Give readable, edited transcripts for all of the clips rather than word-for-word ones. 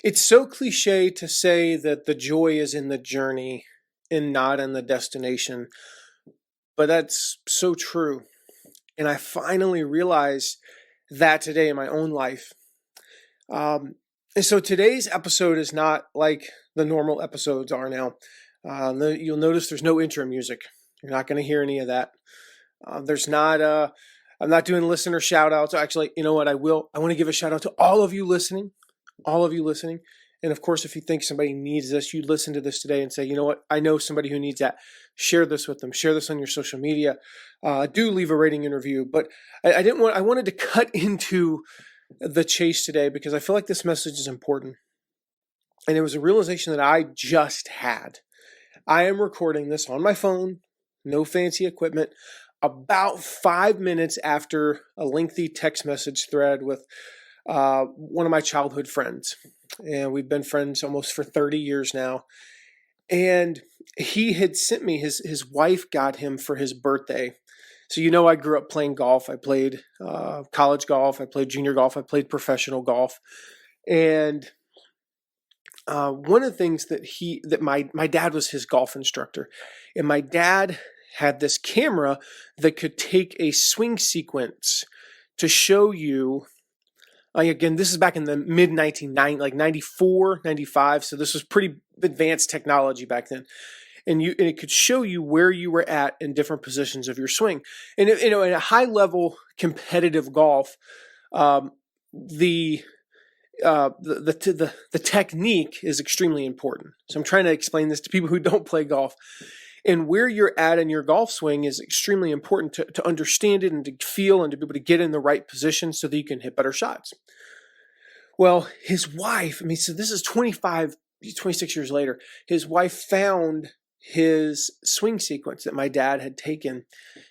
It's so cliche to say that the joy is in the journey and not in the destination, but that's so true. And I finally realized that today in my own life. Um, and so today's episode is not like the normal episodes are now. You'll notice there's no intro music. You're not going to hear any of that. There's not. I'm not doing listener shout outs. Actually, you know what? I will. I want to give a shout out to all of you listening. All of you listening. And of course, if you think somebody needs this, you listen to this today and say, you know what? I know somebody who needs that. Share this with them. Share this on your social media. Do leave a rating and review. But I didn't want. I wanted to cut into the chase today because I feel like this message is important. And it was a realization that I just had. I am recording this on my phone, no fancy equipment, about 5 minutes after a lengthy text message thread with one of my childhood friends. And we've been friends almost for 30 years now. And he had sent me, his wife got him for his birthday. So, I grew up playing golf. I played college golf. I played junior golf. I played professional golf. And one of the things that my dad was his golf instructor. And my dad had this camera that could take a swing sequence to show you. Again, this is back in the mid 1990s, like 94, 95. So this was pretty advanced technology back then. And it could show you where you were at in different positions of your swing. And in a high level competitive golf, the technique is extremely important. So I'm trying to explain this to people who don't play golf. And where you're at in your golf swing is extremely important to understand it and to feel and to be able to get in the right position so that you can hit better shots. Well, his wife, so this is 26 years later, his wife found his swing sequence that my dad had taken,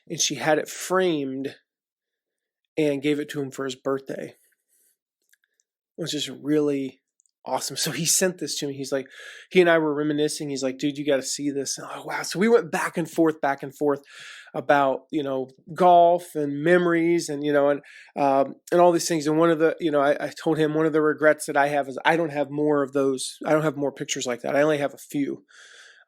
and she had it framed and gave it to him for his birthday, which is really awesome. So he sent this to me. He's like, he and I were reminiscing. He's like, dude, you got to see this. And oh, wow. So we went back and forth about, golf and memories and all these things. And one of the, I told him one of the regrets that I have is I don't have more of those. I don't have more pictures like that. I only have a few.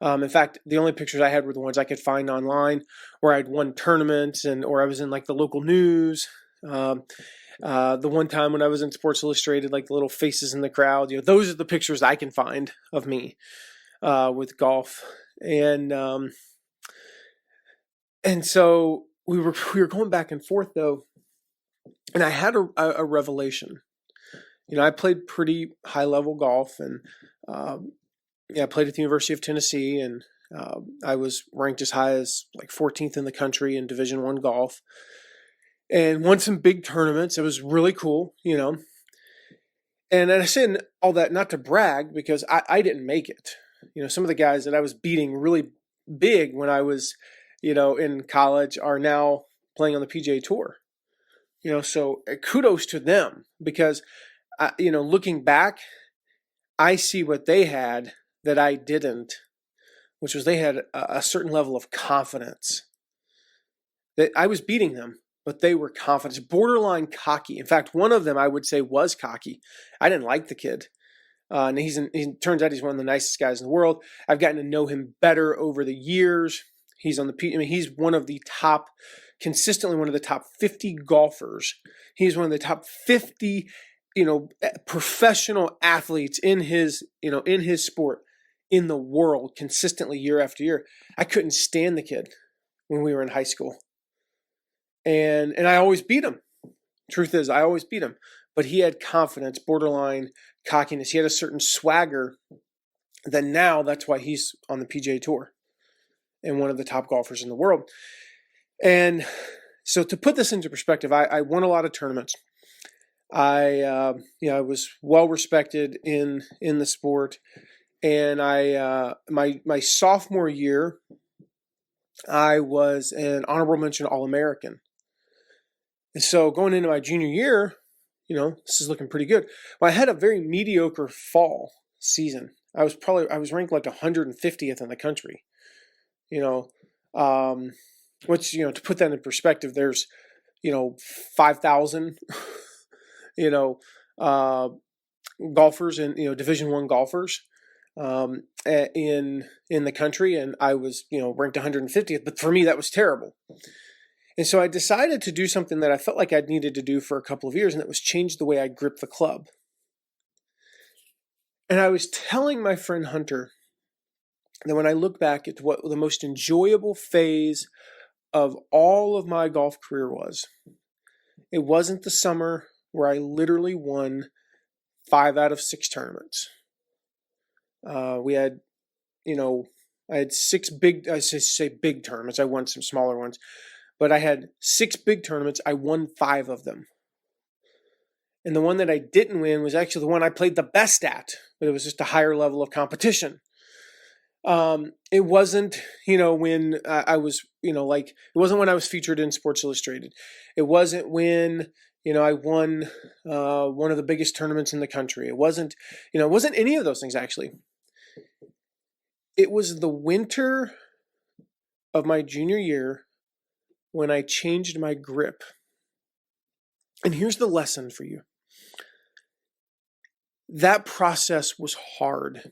In fact, the only pictures I had were the ones I could find online where I'd won tournaments or I was in like the local news. The one time when I was in Sports Illustrated, like the little faces in the crowd, those are the pictures I can find of me with golf. And so we were going back and forth though, and I had a revelation. I played pretty high level golf, and I played at the University of Tennessee, and I was ranked as high as like 14th in the country in Division I golf. And won some big tournaments. It was really cool, And I said all that not to brag because I didn't make it. Some of the guys that I was beating really big when I was, in college are now playing on the PGA Tour. So kudos to them because, looking back, I see what they had that I didn't, which was they had a certain level of confidence that I was beating them. But they were confident, borderline cocky. In fact, one of them I would say was cocky. I didn't like the kid. And he turns out he's one of the nicest guys in the world. I've gotten to know him better over the years. He's he's consistently one of the top 50 golfers. He's one of the top 50, professional athletes in his sport in the world consistently year after year. I couldn't stand the kid when we were in high school. And I always beat him. Truth is, I always beat him. But he had confidence, borderline cockiness. He had a certain swagger that now that's why he's on the PGA Tour and one of the top golfers in the world. And so to put this into perspective, I won a lot of tournaments. I was well respected in the sport. And my sophomore year, I was an honorable mention All-American. And so going into my junior year, this is looking pretty good. Well, I had a very mediocre fall season. I was ranked like 150th in the country. Which, to put that in perspective, there's, 5,000, golfers and Division I golfers in the country, and I was ranked 150th. But for me, that was terrible. And so I decided to do something that I felt like I'd needed to do for a couple of years, and that was change the way I grip the club. And I was telling my friend Hunter that when I look back at what the most enjoyable phase of all of my golf career was, it wasn't the summer where I literally won 5 out of 6 tournaments. We had, I had 6 big, I say big tournaments. I won some smaller ones, but I had 6 big tournaments. I won 5 of them. And the one that I didn't win was actually the one I played the best at, but it was just a higher level of competition. It wasn't, when I was, it wasn't when I was featured in Sports Illustrated. It wasn't when, I won one of the biggest tournaments in the country. It wasn't any of those things, actually. It was the winter of my junior year when I changed my grip. And here's the lesson for you. That process was hard.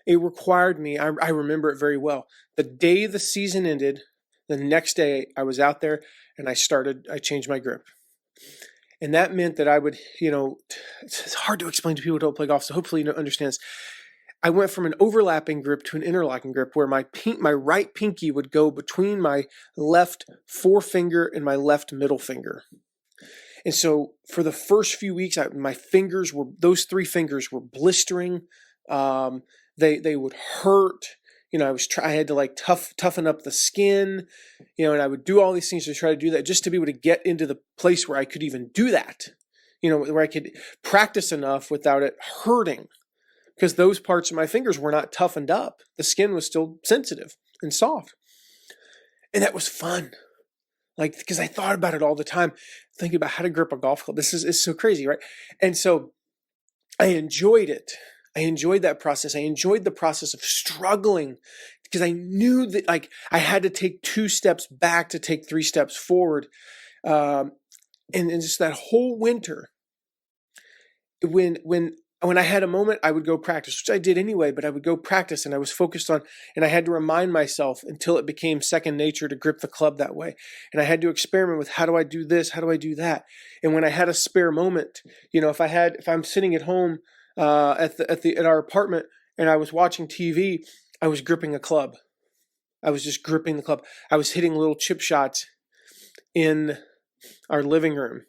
It required me, I remember it very well. The day the season ended, the next day I was out there and I changed my grip. And that meant that I would, it's hard to explain to people who don't play golf, so hopefully you understand this. I went from an overlapping grip to an interlocking grip where my right pinky would go between my left forefinger and my left middle finger. And so for the first few weeks, those 3 fingers were blistering. They would hurt. I had to toughen up the skin, and I would do all these things to try to do that just to be able to get into the place where I could even do that, where I could practice enough without it hurting, because those parts of my fingers were not toughened up. The skin was still sensitive and soft. And that was fun. Because I thought about it all the time, thinking about how to grip a golf club. It's so crazy, right? And so I enjoyed it. I enjoyed that process. I enjoyed the process of struggling because I knew that I had to take 2 steps back to take 3 steps forward. And just that whole winter, when I had a moment, I would go practice, which I did anyway, but I would go practice and I was focused on, and I had to remind myself until it became second nature to grip the club that way. And I had to experiment with, how do I do this? How do I do that? And when I had a spare moment, if I'm sitting at home at our apartment and I was watching TV, I was gripping a club. I was just gripping the club. I was hitting little chip shots in our living room.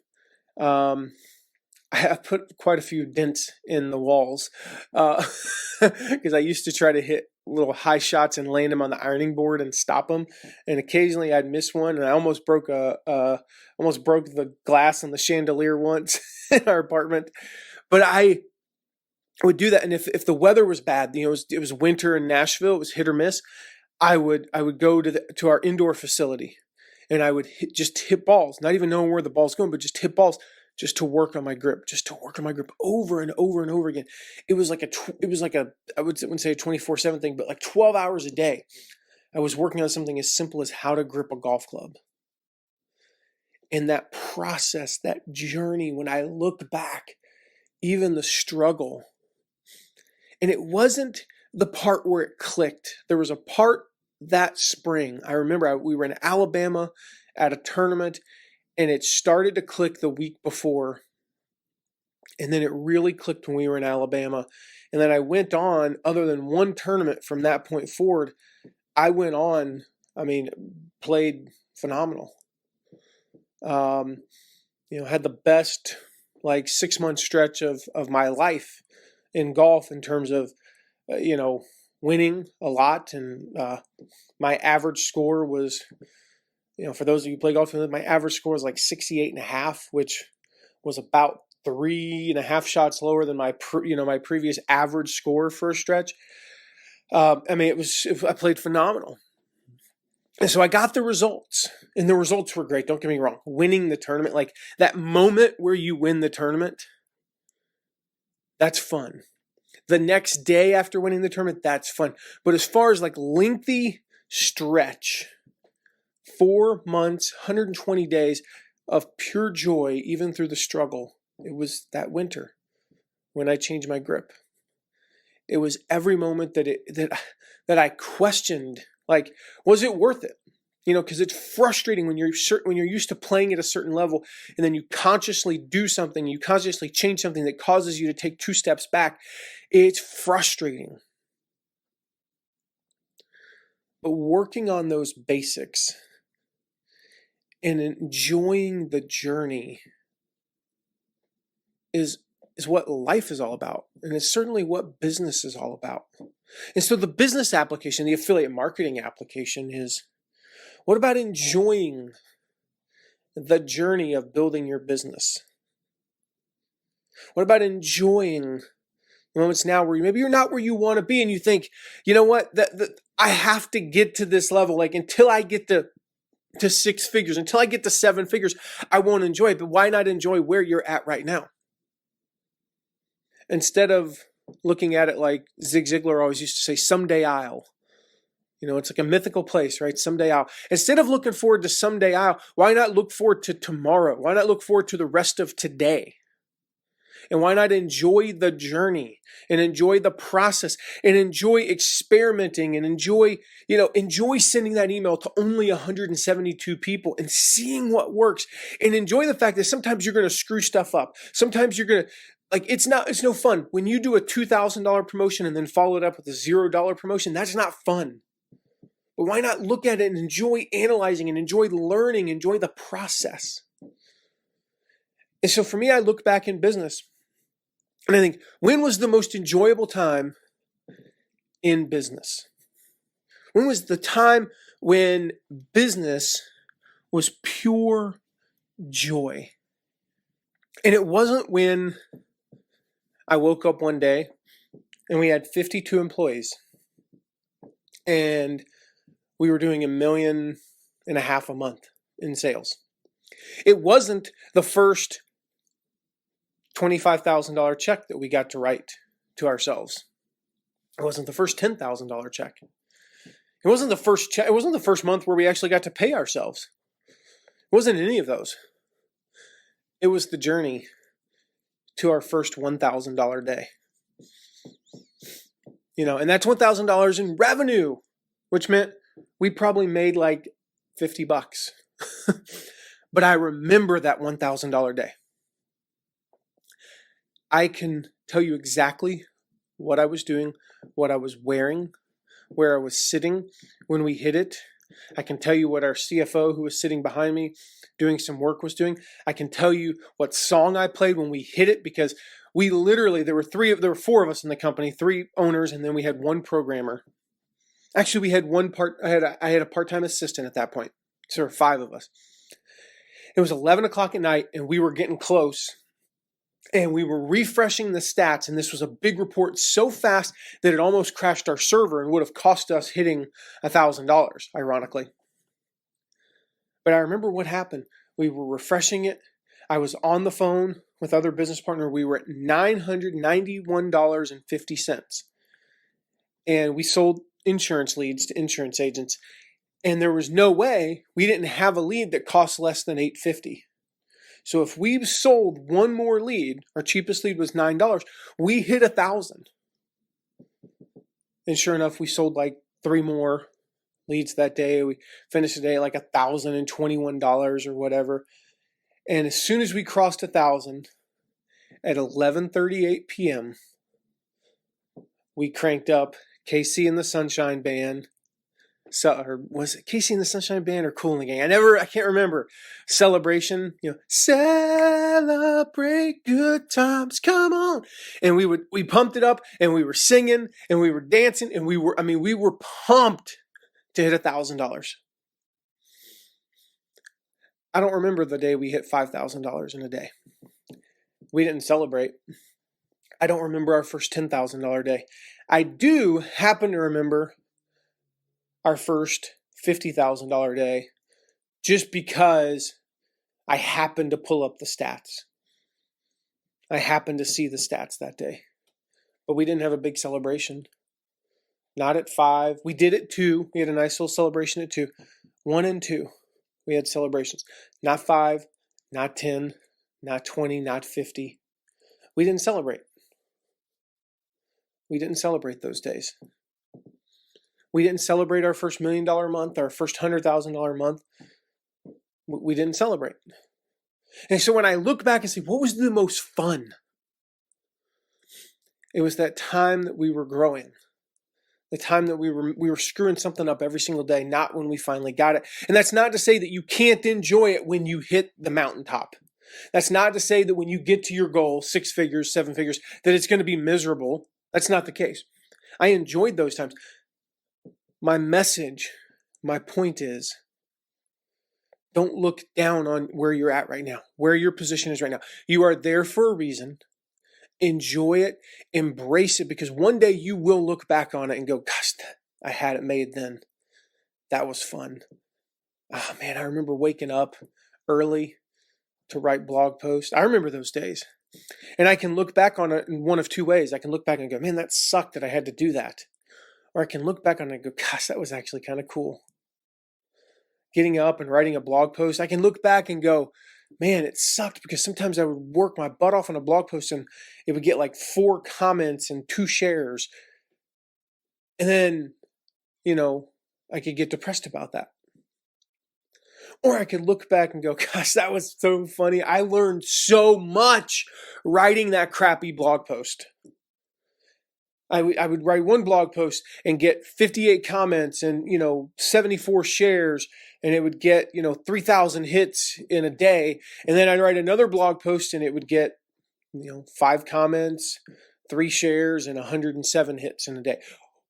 I have put quite a few dents in the walls because I used to try to hit little high shots and land them on the ironing board and stop them. And occasionally I'd miss one, and I almost broke the glass on the chandelier once in our apartment. But I would do that, and if the weather was bad, it was winter in Nashville, it was hit or miss. I would go to our indoor facility, and I would just hit balls, not even knowing where the ball's going, but just hit balls. Just to work on my grip, over and over and over again. It was like I wouldn't say a 24/7 thing, but 12 hours a day. I was working on something as simple as how to grip a golf club. And that process, that journey, when I look back, even the struggle, and it wasn't the part where it clicked. There was a part that spring. I remember we were in Alabama at a tournament, and it started to click the week before. And then it really clicked when we were in Alabama. And then I went on, other than one tournament from that point forward, I went on, played phenomenal. Had the best 6-month stretch of my life in golf in terms of, winning a lot. And my average score was, for those of you who play golf, my average score was 68.5, which was about 3.5 shots lower than my previous average score for a stretch. I played phenomenal. And so I got the results, and the results were great. Don't get me wrong. Winning the tournament, that moment where you win the tournament, that's fun. The next day after winning the tournament, that's fun. But as far as lengthy stretch, 4 months, 120 days of pure joy, even through the struggle, it was that winter. when I changed my grip. It was every moment that I questioned, like, was it worth it? Because it's frustrating when you're used to playing at a certain level, and then you consciously do something, you consciously change something that causes you to take 2 steps back. It's frustrating. But working on those basics and enjoying the journey is what life is all about. And it's certainly what business is all about. And so the business application, the affiliate marketing application is, what about enjoying the journey of building your business? What about enjoying moments now where maybe you're not where you want to be and you think, you know what, I have to get to this level. Like, until I get to 6 figures, until I get to 7 figures, I won't enjoy it. But why not enjoy where you're at right now? Instead of looking at it like Zig Ziglar always used to say, someday I'll. It's like a mythical place, right? Someday I'll. Instead of looking forward to someday I'll, why not look forward to tomorrow? Why not look forward to the rest of today? And why not enjoy the journey and enjoy the process and enjoy experimenting and enjoy sending that email to only 172 people and seeing what works, and enjoy the fact that sometimes you're going to screw stuff up. Sometimes you're going to, it's no fun. When you do a $2,000 promotion and then follow it up with a $0 promotion, that's not fun. But why not look at it and enjoy analyzing and enjoy learning, enjoy the process? And so for me, I look back in business and I think, when was the most enjoyable time in business? When was the time when business was pure joy? And it wasn't when I woke up one day and we had 52 employees and we were doing $1.5 million a month in sales. It wasn't the first $25,000 check that we got to write to ourselves. It wasn't the first $10,000 check. It wasn't the first check. It wasn't the first month where we actually got to pay ourselves. It wasn't any of those. It was the journey to our first $1,000 day. And that's $1,000 in revenue, which meant we probably made like $50. But I remember that $1,000 day. I can tell you exactly what I was doing, what I was wearing, where I was sitting when we hit it. I can tell you what our CFO, who was sitting behind me doing some work, was doing. I can tell you what song I played when we hit it, because we literally, there were 4 of us in the company, 3 owners, and then we had 1 programmer. Actually, we had I had a part-time assistant at that point. So there were 5 of us. It was 11 o'clock at night and we were getting close. And we were refreshing the stats, and this was a big report so fast that it almost crashed our server and would have cost us hitting $1,000, ironically. But I remember what happened. We were refreshing it. I was on the phone with other business partner. We were at $991.50. And we sold insurance leads to insurance agents. And there was no way we didn't have a lead that cost less than $850. So if we sold 1 more lead, our cheapest lead was $9, we hit 1,000. And sure enough, we sold like 3 more leads that day. We finished the day at like $1,021 or whatever. And as soon as we crossed 1,000, at 11:38 p.m., we cranked up KC and the Sunshine Band. Or was it Casey and the Sunshine Band or Cool in the Gang? I can't remember. Celebration, celebrate good times, come on. And we pumped it up and we were singing and we were dancing and we were pumped to hit $1,000. I don't remember the day we hit $5,000 in a day. We didn't celebrate. I don't remember our first $10,000 day. I do happen to remember our first $50,000 day, just because I happened to pull up the stats. I happened to see the stats that day. But we didn't have a big celebration. Not at 5. We did at 2. We had a nice little celebration at 2. 1 and 2, we had celebrations. Not 5, not 10, not 20, not 50. We didn't celebrate. We didn't celebrate those days. We didn't celebrate our first $1 million month, our first $100,000 month. We didn't celebrate. And so when I look back and say, what was the most fun? It was that time that we were growing. The time that we were screwing something up every single day, not when we finally got it. And that's not to say that you can't enjoy it when you hit the mountaintop. That's not to say that when you get to your goal, 6 figures, 7 figures, that it's going to be miserable. That's not the case. I enjoyed those times. My message, my point is, don't look down on where you're at right now, where your position is right now. You are there for a reason. Enjoy it, embrace it, because one day you will look back on it and go, gosh, I had it made then. That was fun. Oh man, I remember waking up early to write blog posts. I remember those days. And I can look back on it in one of two ways. I can look back and go, man, that sucked that I had to do that. Or I can look back on it and go, gosh, that was actually kind of cool. Getting up and writing a blog post, I can look back and go, man, it sucked because sometimes I would work my butt off on a blog post and it would get like 4 comments and 2 shares. And then, I could get depressed about that. Or I could look back and go, gosh, that was so funny. I learned so much writing that crappy blog post. I would write one blog post and get 58 comments and, 74 shares, and it would get, 3,000 hits in a day. And then I'd write another blog post and it would get, 5 comments, 3 shares, and 107 hits in a day.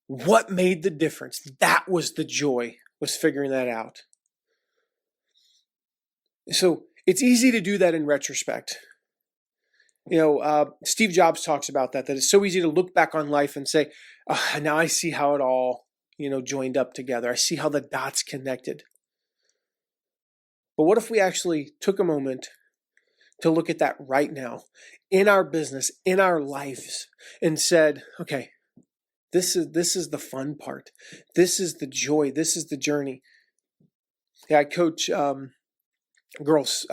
What made the difference? That was the joy, was figuring that out. So it's easy to do that in retrospect. Steve Jobs talks about that it's so easy to look back on life and say, oh, now I see how it all, joined up together. I see how the dots connected. But what if we actually took a moment to look at that right now in our business, in our lives, and said, okay, this is the fun part. This is the joy. This is the journey. Yeah, I coach girls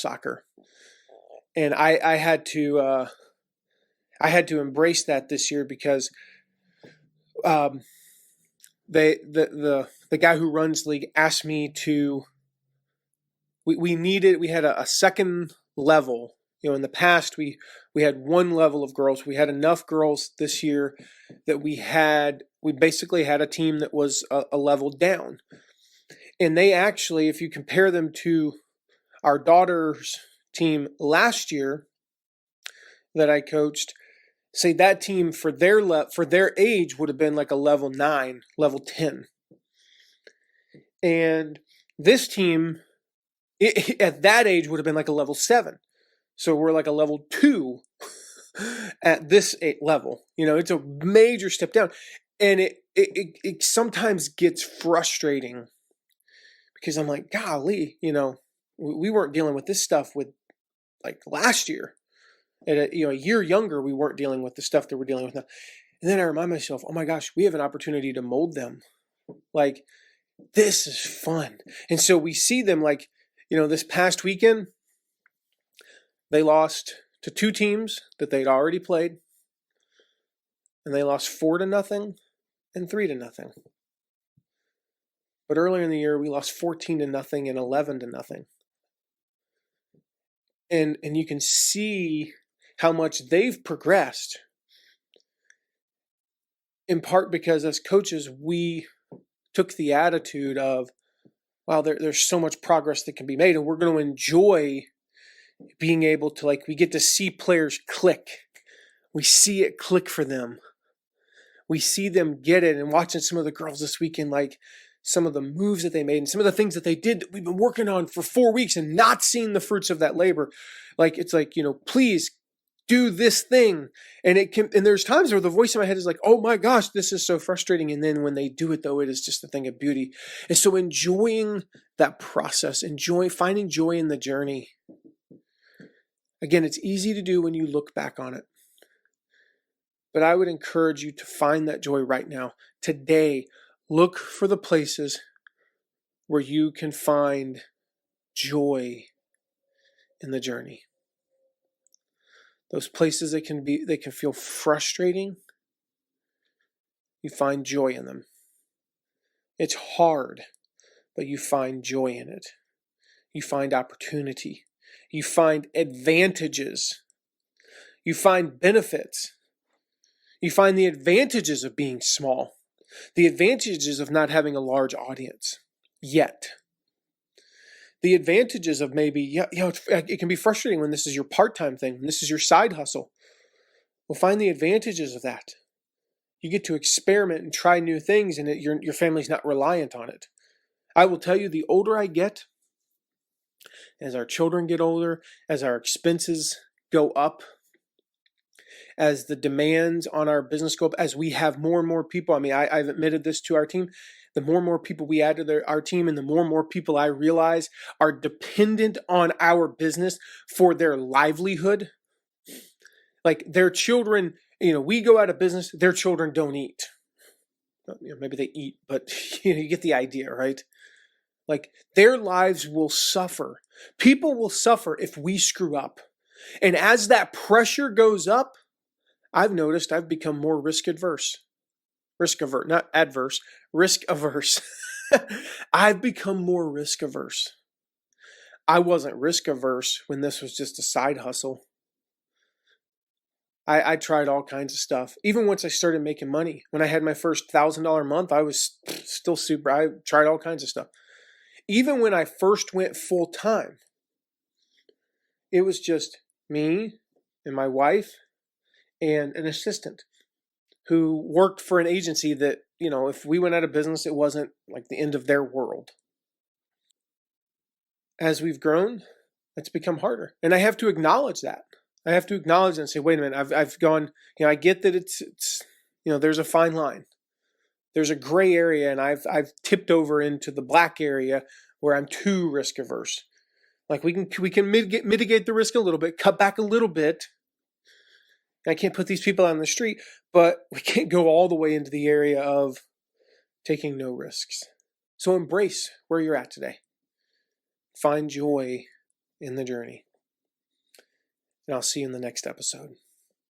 soccer. And I had to embrace that this year because the guy who runs the league asked me to. We had a second level. In the past we had one level of girls. We had enough girls this year that we basically had a team that was a level down. And they actually, if you compare them to our daughter's team last year that I coached, say that team for their age would have been like a level 9, level 10. And this team at that age would have been like a level 7. So we're like a level 2 at this level. It's a major step down. And it sometimes gets frustrating because I'm like, golly, we weren't dealing with this stuff with like last year. At a year younger, we weren't dealing with the stuff that we're dealing with now. And then I remind myself, oh my gosh, we have an opportunity to mold them. Like, this is fun. And so we see them like, this past weekend, they lost to 2 teams that they'd already played. And they lost 4-0 and 3-0. But earlier in the year, we lost 14-0 and 11-0. And you can see how much they've progressed, in part because as coaches, we took the attitude of, wow, there's so much progress that can be made, and we're going to enjoy being able to, we get to see players click. We see it click for them. We see them get it, and watching some of the girls this weekend, some of the moves that they made and some of the things that they did that we've been working on for 4 weeks and not seeing the fruits of that labor. It's please do this thing. And there's times where the voice in my head is like, oh my gosh, this is so frustrating. And then when they do it though, it is just a thing of beauty. And so enjoying that process, finding joy in the journey. Again, it's easy to do when you look back on it. But I would encourage you to find that joy right now. Today, look for the places where you can find joy in the journey. Those places they can feel frustrating, You find joy in them. It's hard, but you find joy in it. You find opportunity. You find advantages. You find benefits. You find the advantages of being small, the advantages of not having a large audience yet. The advantages of maybe, it can be frustrating when this is your part-time thing, when this is your side hustle. Well, find the advantages of that. You get to experiment and try new things, and your family's not reliant on it. I will tell you, the older I get, as our children get older, as our expenses go up, as the demands on our business go up, as we have more and more people. I mean, I've admitted this to our team. The more and more people we add to our team, and the more and more people I realize are dependent on our business for their livelihood. Like their children, we go out of business, their children don't eat. Maybe they eat, but you get the idea, right? Like their lives will suffer. People will suffer if we screw up. And as that pressure goes up, I've noticed I've become more risk averse. Not adverse, risk averse. I've become more risk averse. I wasn't risk averse when this was just a side hustle. I tried all kinds of stuff. Even once I started making money, when I had my first $1,000 month, I was still I tried all kinds of stuff. Even when I first went full time, it was just me and my wife and an assistant who worked for an agency that, if we went out of business, it wasn't like the end of their world. As we've grown, it's become harder. And I have to acknowledge that. I have to acknowledge and say, wait a minute, I've gone, I get that it's there's a fine line. There's a gray area, and I've tipped over into the black area where I'm too risk averse. Like we can mitigate the risk a little bit, cut back a little bit. I can't put these people on the street, but we can't go all the way into the area of taking no risks. So embrace where you're at today. Find joy in the journey. And I'll see you in the next episode.